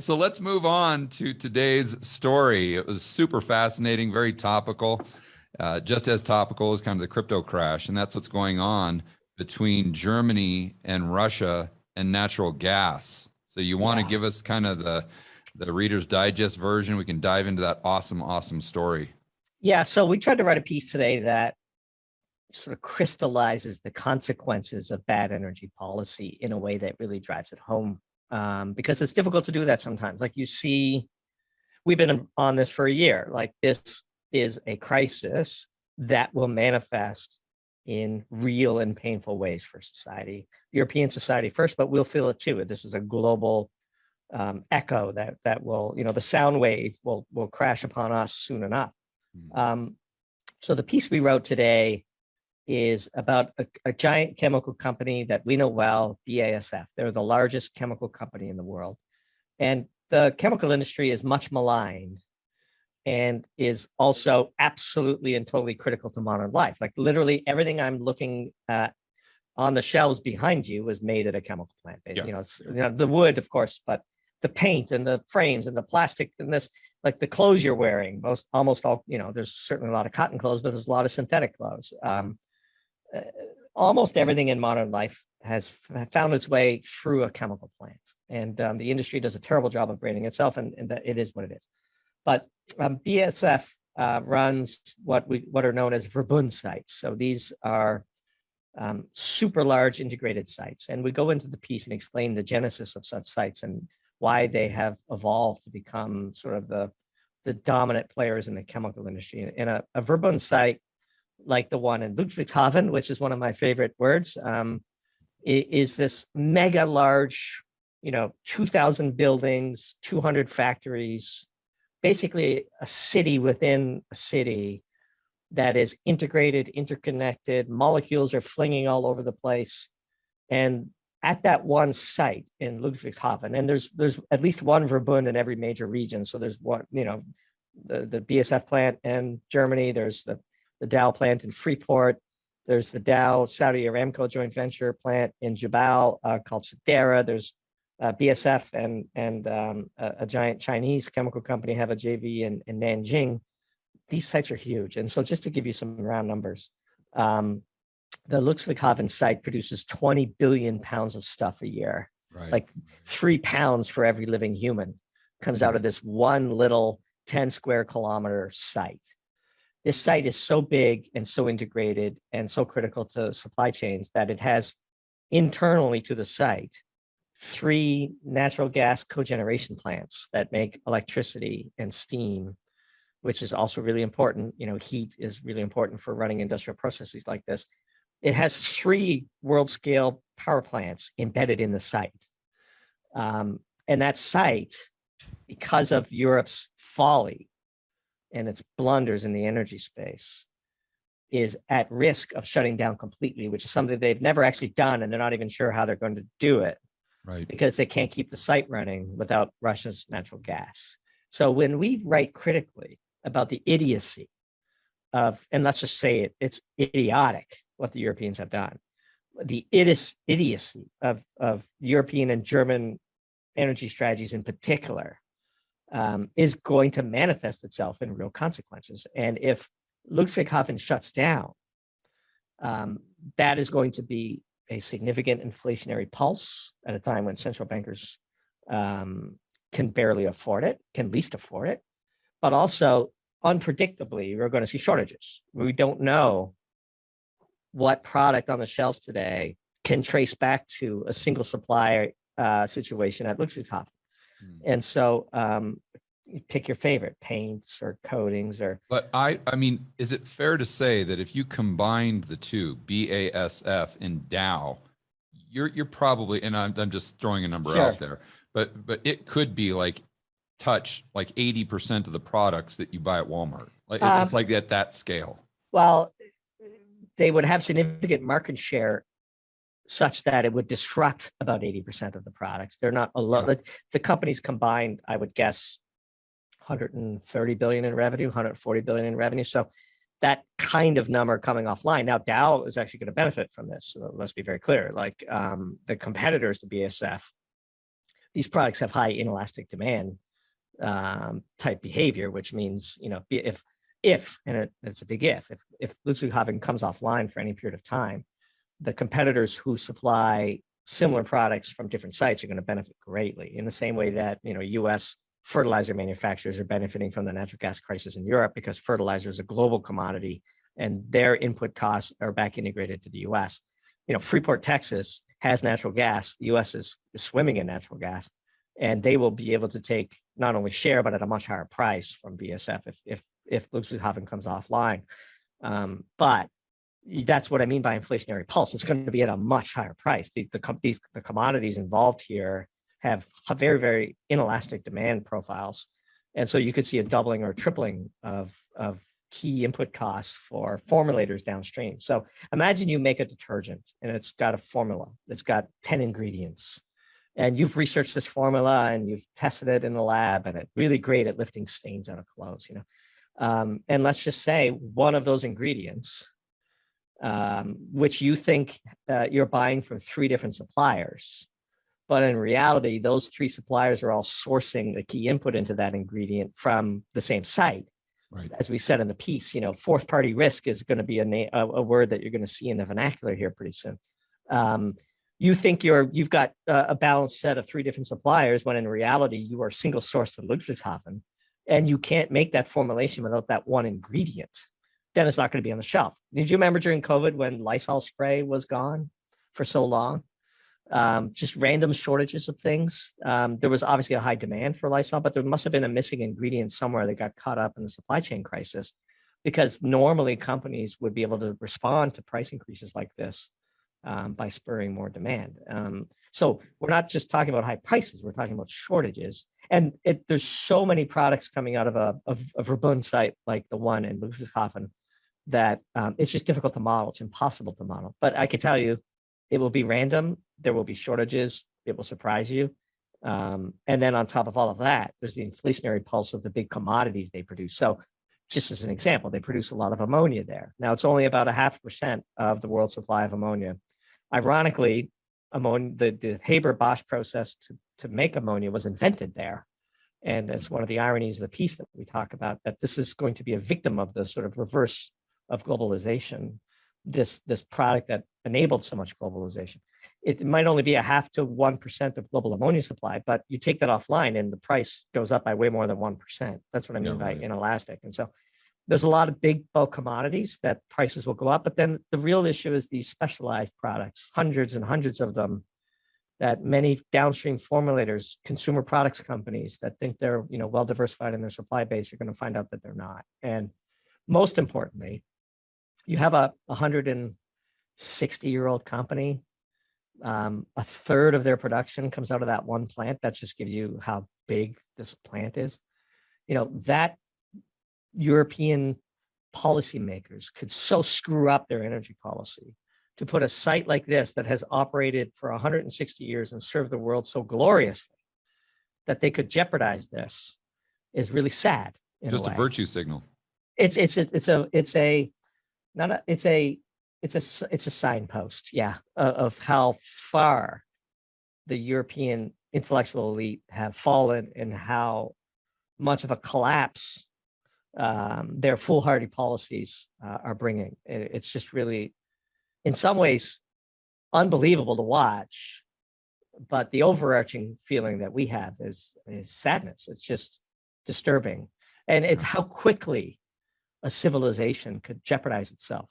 So let's move on to today's story. It was super fascinating, very topical, just as topical as kind of the crypto crash. And that's what's going on between Germany and Russia and natural gas. So you want to Yeah. give us kind of the Reader's Digest version? We can dive into that awesome story. Yeah. So we tried to write a piece today that sort of crystallizes the consequences of bad energy policy in a way that really drives it home. Because it's difficult to do that sometimes. Like you see, we've been on this for a year. Like this is a crisis that will manifest in real and painful ways for society, European society first, but we'll feel it too. This is a global echo that will, the sound wave will crash upon us soon enough. So the piece we wrote today is about a giant chemical company that we know well, BASF. They're the largest chemical company in the world. And the chemical industry is much maligned and is also absolutely and totally critical to modern life. Like literally everything I'm looking at on the shelves behind you was made at a chemical plant. Yeah. The wood, of course, but the paint and the frames and the plastic and this, like the clothes you're wearing, almost all, there's certainly a lot of cotton clothes, but there's a lot of synthetic clothes. Almost everything in modern life has found its way through a chemical plant. And the industry does a terrible job of branding itself, and that it is what it is. But BASF runs what are known as Verbund sites. So these are super large integrated sites. And we go into the piece and explain the genesis of such sites and why they have evolved to become sort of the dominant players in the chemical industry. And a Verbund site, like the one in Ludwigshafen, which is one of my favorite words, is this mega large, 2,000 buildings, 200 factories, basically a city within a city that is integrated, interconnected, molecules are flinging all over the place. And at that one site in Ludwigshafen, and there's at least one Verbund in every major region. So there's one, the BASF plant in Germany, there's the Dow plant in Freeport. There's the Dow Saudi Aramco joint venture plant in Jabal called Sadara. There's BASF and a giant Chinese chemical company have a JV in Nanjing. These sites are huge. And so just to give you some round numbers, the Ludwigshafen site produces 20 billion pounds of stuff a year. Right. Like 3 pounds for every living human comes out of this one little 10 square kilometer site. This site is so big and so integrated and so critical to supply chains that it has internally to the site 3 natural gas cogeneration plants that make electricity and steam, which is also really important. Heat is really important for running industrial processes like this. It has 3 world scale power plants embedded in the site. And that site, because of Europe's folly and its blunders in the energy space, is at risk of shutting down completely, which is something they've never actually done, and they're not even sure how they're going to do it, right? Because they can't keep the site running without Russia's natural gas. So when we write critically about the idiocy of, and let's just say it's idiotic what the Europeans have done, the idiocy of European and German energy strategies in particular, is going to manifest itself in real consequences. And if Ludwigshafen shuts down, that is going to be a significant inflationary pulse at a time when central bankers can barely afford it, can least afford it, but also unpredictably, we're going to see shortages. We don't know what product on the shelves today can trace back to a single supplier situation at Ludwigshafen. And so pick your favorite, paints or coatings or. But I mean, is it fair to say that if you combined the two, BASF and Dow, you're probably, and I'm just throwing a number Sure. out there, but it could be like touch like 80% of the products that you buy at Walmart. Like it's like at that scale. Well, they would have significant market share such that it would disrupt about 80% of the products. They're not alone. Yeah. The companies combined, I would guess, 130 billion in revenue, 140 billion in revenue. So that kind of number coming offline. Now, Dow is actually going to benefit from this. So let's be very clear. Like the competitors to BASF these products have high inelastic demand type behavior, which means, if and it's a big if Ludwigshafen comes offline for any period of time, the competitors who supply similar products from different sites are going to benefit greatly, in the same way that U.S. fertilizer manufacturers are benefiting from the natural gas crisis in Europe, because fertilizer is a global commodity and their input costs are back integrated to the U.S. Freeport, Texas has natural gas. The U.S. is swimming in natural gas, and they will be able to take not only share, but at a much higher price from BASF if Ludwigshafen comes offline. But that's what I mean by inflationary pulse. It's going to be at a much higher price. The commodities involved here have very, very inelastic demand profiles. And so you could see a doubling or tripling of key input costs for formulators downstream. So imagine you make a detergent and it's got a formula. It's got 10 ingredients. And you've researched this formula and you've tested it in the lab, and it's really great at lifting stains out of clothes. And let's just say one of those ingredients, which you think you're buying from 3 different suppliers, but in reality, those 3 suppliers are all sourcing the key input into that ingredient from the same site. Right. As we said in the piece, fourth party risk is going to be a word that you're going to see in the vernacular here pretty soon. You think you've got a balanced set of 3 different suppliers, when in reality you are single sourced to Ludwigshafen, and you can't make that formulation without that one ingredient. Then it's not going to be on the shelf. Did you remember during COVID when Lysol spray was gone for so long? Just random shortages of things. There was obviously a high demand for Lysol, but there must have been a missing ingredient somewhere that got caught up in the supply chain crisis, because normally companies would be able to respond to price increases like this by spurring more demand. So we're not just talking about high prices, we're talking about shortages. And there's so many products coming out of a Verbund site like the one in Ludwigshafen that it's just difficult to model. It's impossible to model. But I can tell you, it will be random. There will be shortages. It will surprise you. And then on top of all of that, there's the inflationary pulse of the big commodities they produce. So just as an example, they produce a lot of ammonia there. Now, it's only about 0.5% of the world's supply of ammonia. Ironically, ammonia, the Haber-Bosch process to make ammonia was invented there. And it's one of the ironies of the piece that we talk about, that this is going to be a victim of the sort of reverse of globalization, this product that enabled so much globalization. It might only be 0.5 to 1% of global ammonia supply, but you take that offline and the price goes up by way more than 1%. That's what I mean by inelastic. And so there's a lot of big bulk commodities that prices will go up, but then the real issue is these specialized products, hundreds and hundreds of them, that many downstream formulators, consumer products companies that think they're well diversified in their supply base, are going to find out that they're not. And most importantly, you have a 160-year-old company. 1/3 of their production comes out of that one plant. That just gives you how big this plant is. That European policymakers could so screw up their energy policy to put a site like this that has operated for 160 years and served the world so gloriously, that they could jeopardize this, is really sad. Just a virtue signal. It's a signpost, of how far the European intellectual elite have fallen and how much of a collapse their foolhardy policies are bringing. It's just really, in some ways, unbelievable to watch. But the overarching feeling that we have is sadness. It's just disturbing. And how quickly a civilization could jeopardize itself